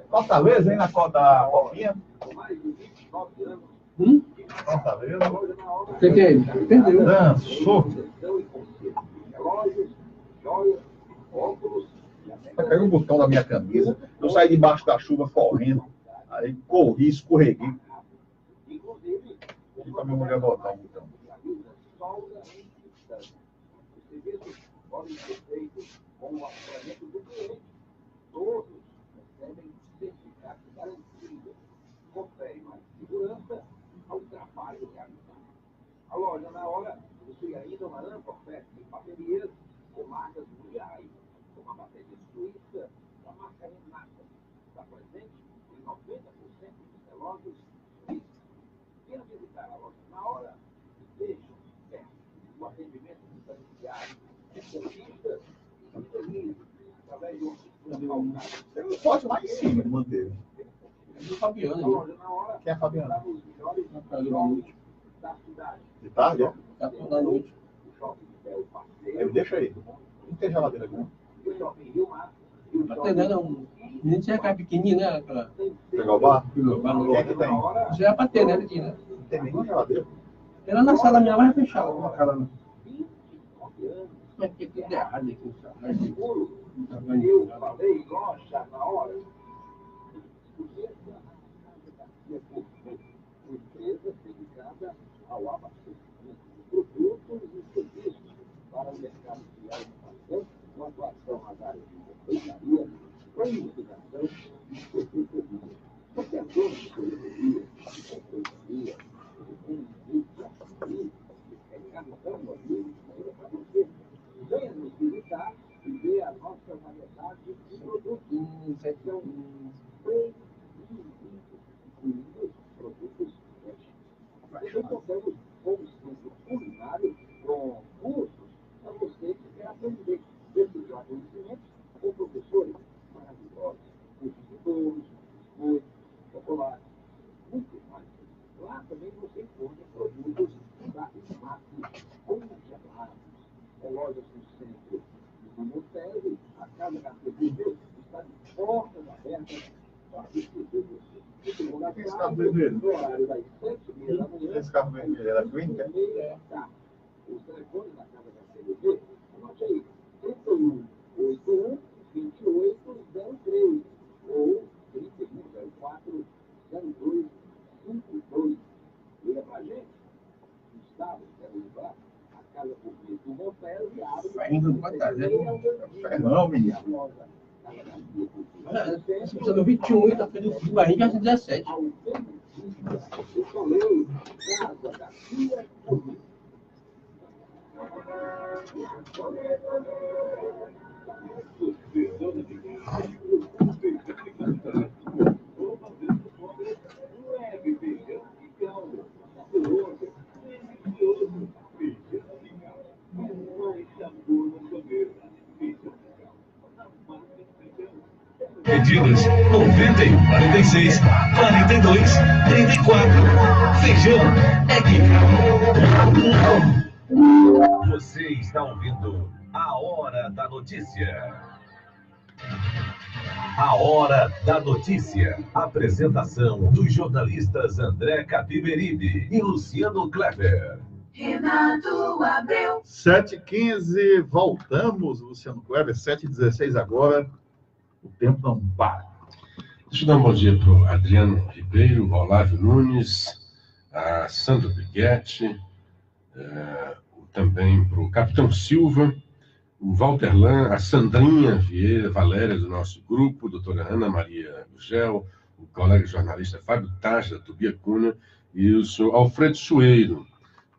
Fortaleza, hein, na da Copinha? Fortaleza. O que é isso? Perdeu. Dançou. Caiu o botão da minha camisa. Eu saí debaixo da chuva correndo. Aí corri, escorreguei. E pra minha mulher botar o botão. A loja, na hora, possui ainda uma ampla oferta de baterias com marcas mundiais, como a bateria suíça da marca Renata. Está presente em 90% dos relógios suíços. Quer visitar a loja na hora? Veja perto o atendimento diferenciado, esportista e feliz, através de um Tem um pote lá em cima de manteiga. Do Fabiano. a loja na hora. Quem é Fabiano? Está nos melhores jogos da cidade. De tarde, ó. Tá toda noite. O shopping é o parceiro. Ele deixa aí. Não tem geladeira aqui, não. O shopping Rio Mar. Tá atendendo é um. Nem tinha aquela pequenininha, né? Aquela. Pegar o bar? Quem é que tem? Já é pra ter, né, aqui, né? Não tem nenhuma geladeira. Ela na sala minha vai fechar. Uma cara. 29 anos. Mas que tudo errado aqui. Seguro. Eu falei, loja na hora. Empresa dedicada ao abastecimento de produtos e serviços para o mercado de alimentação, com atuação nas áreas de confeitaria, panificação e confeitaria. Você é dono de confeitaria, para você, venha nos visitar e ver a nossa variedade de produtos. São produtos também contamos com um centro culinário com cursos para você que quer aprender. Pesquisar conhecimentos com professores maravilhosos, cursos de bolos, biscoitos, chocolate, muito mais. Lá também você encontra produtos da Smart congelados. Lojas no centro do Montelli, a Casa Café está de portas abertas para receber você. Esse carro vermelho. Esse carro vermelho era Green, né? Os telefones da Casa da CDB, anote aí, 3181 2803 ou 3104 0252. Liga pra gente. Gustavo, quero levar a Casa Gourmet do Montello e abre. Ainda não vai estar, né? Ferrão, menino. Você precisa do 21 e tá fazendo frio aí, já é 17. Eu falei, Casa da Tia Gourmet. Pedidos 91 46 42 34. Feijão é que você está ouvindo a Hora da Notícia. A Hora da Notícia. Apresentação dos jornalistas André Capiberibe e Luciano Kleber. Renato Abreu. 7h15, voltamos, Luciano Kleber, 7h16 agora. O tempo não para. Deixa eu dar um bom dia para o Adriano Ribeiro, o Olávio Nunes, a Sandra Briguetti, também para o Capitão Silva, o Walter Lan, a Sandrinha Vieira Valéria do nosso grupo, a doutora Ana Maria Gugel, o colega jornalista Fábio Taz, da Tubia Cunha, e o senhor Alfredo Sueiro,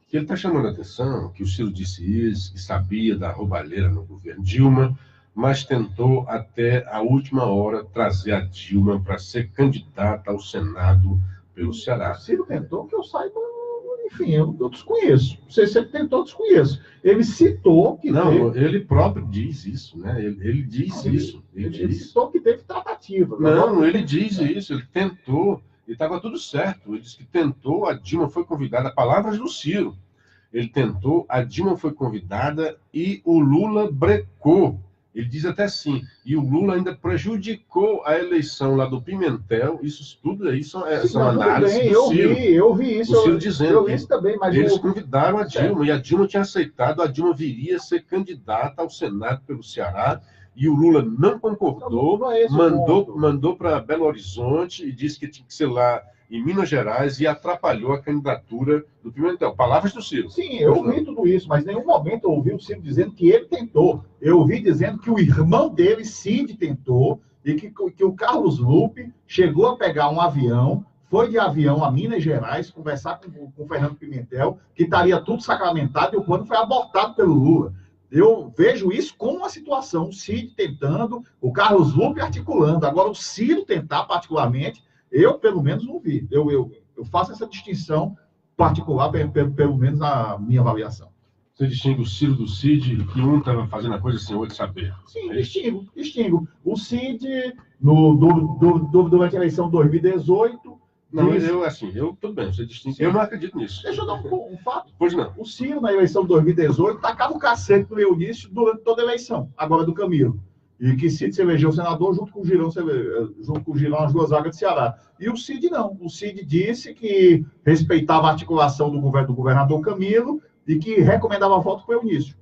que ele está chamando a atenção que o Ciro disse isso, que sabia da roubalheira no governo Dilma, mas tentou até a última hora trazer a Dilma para ser candidata ao Senado pelo Ceará. O Ciro tentou, que eu saiba, enfim, eu desconheço. Não sei se ele tentou, desconheço. Ele citou que Não, teve... ele próprio diz isso, né? Ele diz isso. Ele citou que teve tratativa. Não, ele diz isso, ele tentou, e estava tudo certo. Ele disse que tentou, a Dilma foi convidada, palavras do Ciro. Ele tentou, a Dilma foi convidada e o Lula brecou. Ele diz até assim, e o Lula ainda prejudicou a eleição lá do Pimentel. Isso tudo aí são análises do Ciro. Eu vi isso. O Ciro dizendo eu vi isso também, mas eles convidaram a Dilma, e a Dilma tinha aceitado, a Dilma viria a ser candidata ao Senado pelo Ceará, e o Lula não concordou, não é esse o ponto. mandou para Belo Horizonte e disse que tinha que ser lá em Minas Gerais e atrapalhou a candidatura do Pimentel. Palavras do Ciro. Sim, eu vi tudo isso, mas em nenhum momento eu ouvi o Ciro dizendo que ele tentou. Eu ouvi dizendo que o irmão dele, Cid, tentou, e que o Carlos Lupe chegou a pegar um avião, foi de avião a Minas Gerais, conversar com o Fernando Pimentel, que estaria tudo sacramentado, e o plano foi abortado pelo Lula. Eu vejo isso como uma situação, o Cid tentando, o Carlos Lupe articulando. Agora, o Ciro tentar, particularmente, eu, pelo menos, não vi. Eu faço essa distinção particular, pelo menos na minha avaliação. Você distingue o Ciro do Cid, que um estava fazendo a coisa sem o outro saber. Sim, distingo. O Cid, durante a eleição de 2018... Não, tudo bem, você distingue. Eu não acredito nisso. Deixa eu dar um fato. Pois não. O Ciro, na eleição de 2018, tacava o cacete do Eunício durante toda a eleição, agora do Camilo. E que Cid se elegeu senador junto com o Girão, as duas vagas de Ceará. E o Cid não. O Cid disse que respeitava a articulação do governador Camilo e que recomendava voto para o Eunício.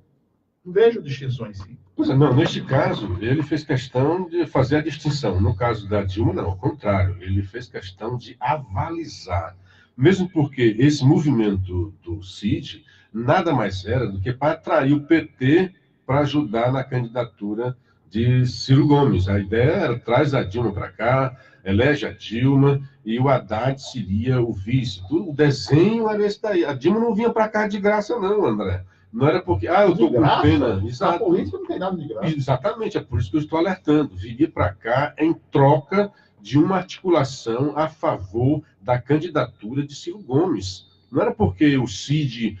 Vejo distinções, sim. Pois é, não, neste caso, ele fez questão de fazer a distinção. No caso da Dilma, não, ao contrário. Ele fez questão de avalizar. Mesmo porque esse movimento do Cid nada mais era do que para atrair o PT para ajudar na candidatura de Ciro Gomes. A ideia era, traz a Dilma para cá, elege a Dilma, e o Haddad seria o vice. O desenho era esse daí. A Dilma não vinha para cá de graça, não, André. Não era porque, eu estou com pena. Exato. A política não tem nada de graça. Exatamente, é por isso que eu estou alertando. Viria para cá em troca de uma articulação a favor da candidatura de Ciro Gomes. Não era porque o Cid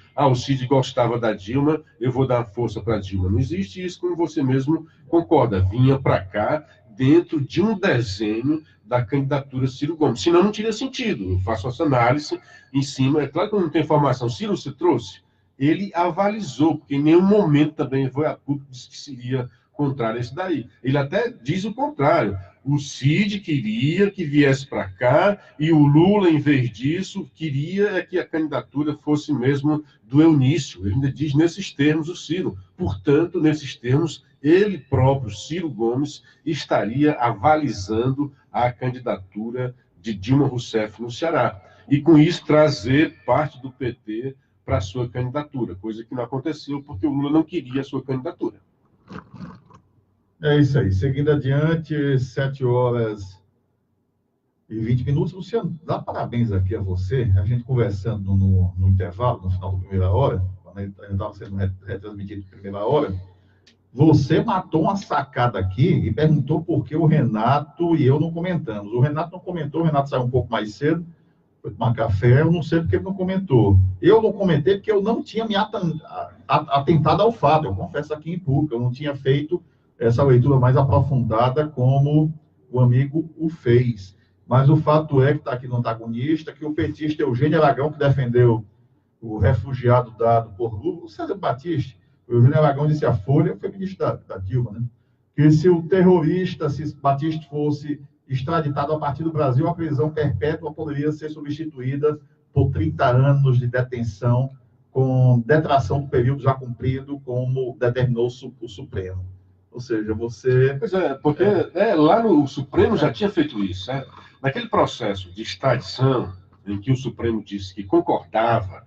gostava da Dilma, eu vou dar força para a Dilma. Não existe isso, como você mesmo concorda. Vinha para cá dentro de um desenho da candidatura Ciro Gomes. Senão não teria sentido. Eu faço essa análise em cima. É claro que eu não tenho informação. Ciro se trouxe? Ele avalizou, porque em nenhum momento também foi a público disse que seria contrário a isso daí. Ele até diz o contrário. O Cid queria que viesse para cá e o Lula, em vez disso, queria que a candidatura fosse mesmo do Eunício. Ele ainda diz nesses termos o Ciro. Portanto, nesses termos, ele próprio, Ciro Gomes, estaria avalizando a candidatura de Dilma Rousseff no Ceará. E, com isso, trazer parte do PT para a sua candidatura, coisa que não aconteceu porque o Lula não queria a sua candidatura. É isso aí. Seguindo adiante, 7h20. Luciano, dá parabéns aqui a você. A gente conversando no intervalo, no final da primeira hora, quando ele estava sendo retransmitido na primeira hora, você matou uma sacada aqui e perguntou por que o Renato e eu não comentamos. O Renato não comentou, o Renato saiu um pouco mais cedo, foi tomar café, eu não sei porque ele não comentou. Eu não comentei porque eu não tinha me atentado ao fato, eu confesso aqui em público, eu não tinha feito essa leitura mais aprofundada como o amigo o fez. Mas o fato é que está aqui no antagonista, que o petista Eugênio Aragão, que defendeu o refugiado dado por Lula, o César Batista, o Eugênio Aragão disse à Folha, foi ministro da Dilma, né? Que se o terrorista, se Batista fosse extraditado a partir do Brasil, a prisão perpétua poderia ser substituída por 30 anos de detenção, com detração do período já cumprido, como determinou o Supremo. Ou seja, você... Pois é, porque lá no Supremo já tinha feito isso, né? Naquele processo de extradição, em que o Supremo disse que concordava,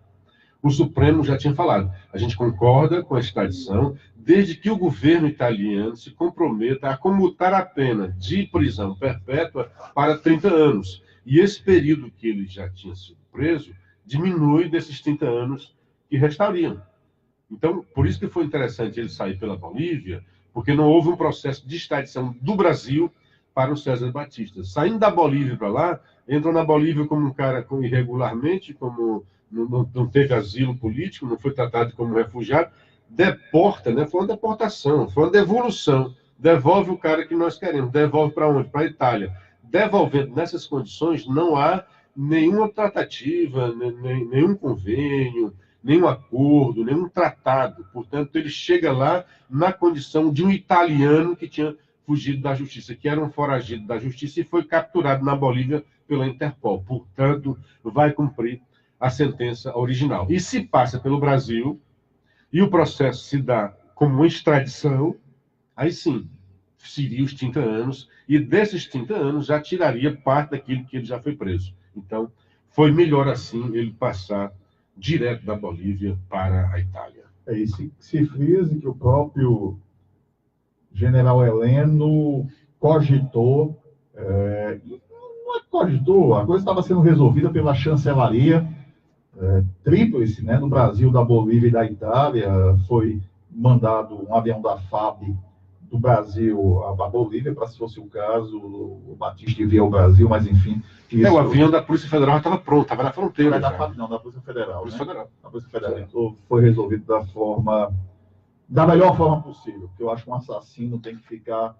o Supremo já tinha falado, a gente concorda com a extradição, desde que o governo italiano se comprometa a comutar a pena de prisão perpétua para 30 anos. E esse período que ele já tinha sido preso diminui desses 30 anos que restariam. Então, por isso que foi interessante ele sair pela Bolívia, porque não houve um processo de extradição do Brasil para o César Batista. Saindo da Bolívia para lá, entrou na Bolívia como um cara irregularmente, como não teve asilo político, não foi tratado como refugiado, deporta, né? Foi uma deportação, foi uma devolução. Devolve o cara que nós queremos. Devolve para onde? Para a Itália. Devolvendo nessas condições, não há nenhuma tratativa, nenhum convênio, nenhum acordo, nenhum tratado. Portanto, ele chega lá na condição de um italiano que tinha fugido da justiça, que era um foragido da justiça e foi capturado na Bolívia pela Interpol. Portanto, vai cumprir a sentença original. E se passa pelo Brasil, e o processo se dá como uma extradição, aí sim, seria os 30 anos, e desses 30 anos já tiraria parte daquilo que ele já foi preso. Então, foi melhor assim ele passar direto da Bolívia para a Itália. E se frise que o próprio general Heleno cogitou, não é que cogitou, a coisa estava sendo resolvida pela chancelaria tríplice, né, no Brasil, da Bolívia e da Itália. Foi mandado um avião da FAB do Brasil à Bolívia, para, se fosse o caso, o Batista enviar ao Brasil, mas enfim... Isso... o avião da Polícia Federal estava pronto, estava na fronteira. Não é da FAB, não, da Polícia Federal. Polícia Federal. A Polícia Federal. Então, foi resolvido da melhor forma possível, porque eu acho que um assassino tem que ficar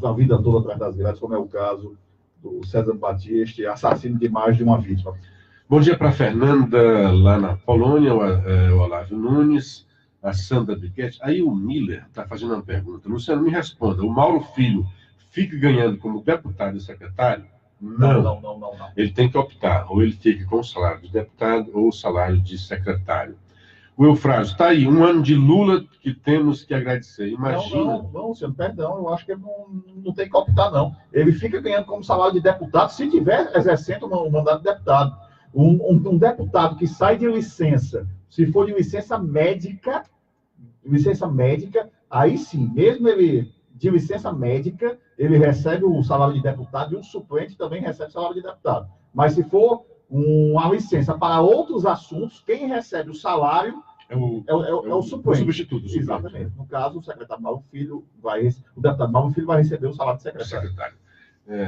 a vida toda atrás das grades, como é o caso do César Batista, assassino de mais de uma vítima. Bom dia para a Fernanda, lá na Polônia, o Olávio Nunes, a Sandra Biquete. Aí o Miller está fazendo uma pergunta. Luciano, me responda. O Mauro Filho fica ganhando como deputado e secretário? Não. Ele tem que optar. Ou ele fica com o salário de deputado ou o salário de secretário. O Eufrásio, está aí, um ano de Lula que temos que agradecer. Imagina. Não, Luciano, perdão, eu acho que ele não tem que optar, não. Ele fica ganhando como salário de deputado se tiver exercendo o mandato de deputado. Um deputado que sai de licença, se for de licença médica, aí sim, mesmo ele de licença médica, ele recebe o salário de deputado e o suplente também recebe o salário de deputado. Mas se for uma licença para outros assuntos, quem recebe o salário é o suplente. O substituto. Exatamente. No caso, o secretário Mauro Filho o deputado Mauro Filho vai receber o salário de secretário.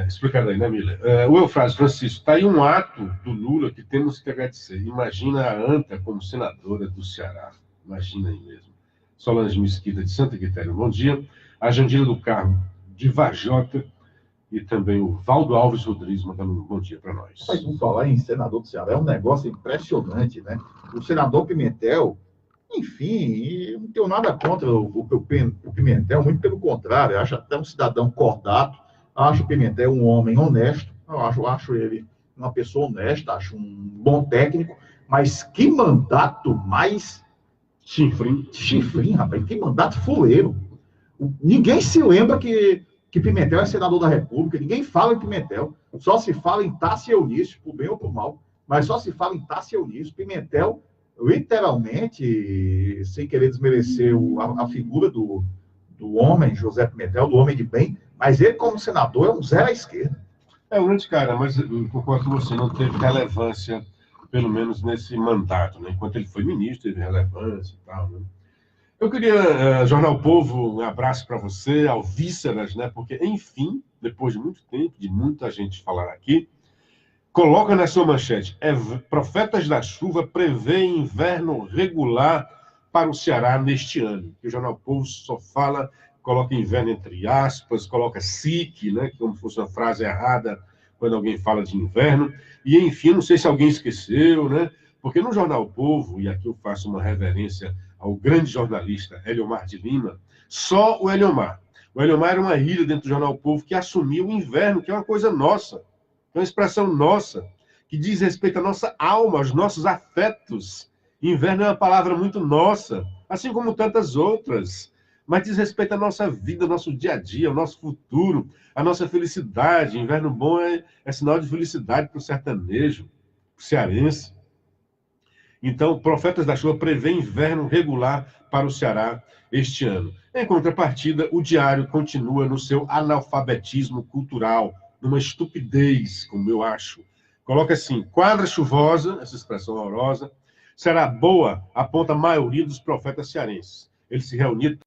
Explicado aí, né, Miller? O Eufrásio Francisco, está aí um ato do Lula que temos que agradecer. Imagina a Anta como senadora do Ceará. Imagina aí mesmo. Solange Mesquita, de Santa Quitéria, bom dia. A Jandira do Carmo, de Vajota, e também o Valdo Alves Rodrigues mandando um bom dia para nós. Vamos falar em senador do Ceará, é um negócio impressionante, né? O senador Pimentel, enfim, não tenho nada contra o Pimentel, muito pelo contrário, acho até um cidadão cordato, acho o Pimentel um homem honesto, eu acho ele uma pessoa honesta, acho um bom técnico, mas que mandato mais chifrinho, rapaz, que mandato fuleiro. Ninguém se lembra que Pimentel é senador da República, ninguém fala em Pimentel, só se fala em Tássio Eunício, por bem ou por mal, mas só se fala em Tássio Eunício. Pimentel, literalmente, sem querer desmerecer a figura do homem, José Pimentel, do homem de bem, mas ele, como senador, é um zero à esquerda. É um grande cara, mas eu concordo com você, não teve relevância, pelo menos nesse mandato, né? Enquanto ele foi ministro, teve relevância e tal, né? Eu queria, Jornal Povo, um abraço para você, ao Vísceras, né? Porque, enfim, depois de muito tempo, de muita gente falar aqui, coloca na sua manchete, Profetas da Chuva prevê inverno regular para o Ceará neste ano. Que o Jornal Povo só fala coloca inverno entre aspas, coloca SIC, né, que como se fosse uma frase errada quando alguém fala de inverno. E, enfim, não sei se alguém esqueceu, né? Porque no Jornal Povo, e aqui eu faço uma reverência ao grande jornalista Eliomar de Lima, só o Eliomar. O Eliomar era uma ilha dentro do Jornal Povo que assumiu o inverno, que é uma coisa nossa, é uma expressão nossa, que diz respeito à nossa alma, aos nossos afetos. Inverno é uma palavra muito nossa, assim como tantas outras, mas diz respeito à nossa vida, ao nosso dia a dia, ao nosso futuro, à nossa felicidade. Inverno bom é sinal de felicidade para o sertanejo, para o cearense. Então, Profetas da Chuva prevê inverno regular para o Ceará este ano. Em contrapartida, o diário continua no seu analfabetismo cultural, numa estupidez, como eu acho. Coloca assim: quadra chuvosa, essa expressão horrorosa, será boa, aponta a maioria dos profetas cearenses. Eles se reuniram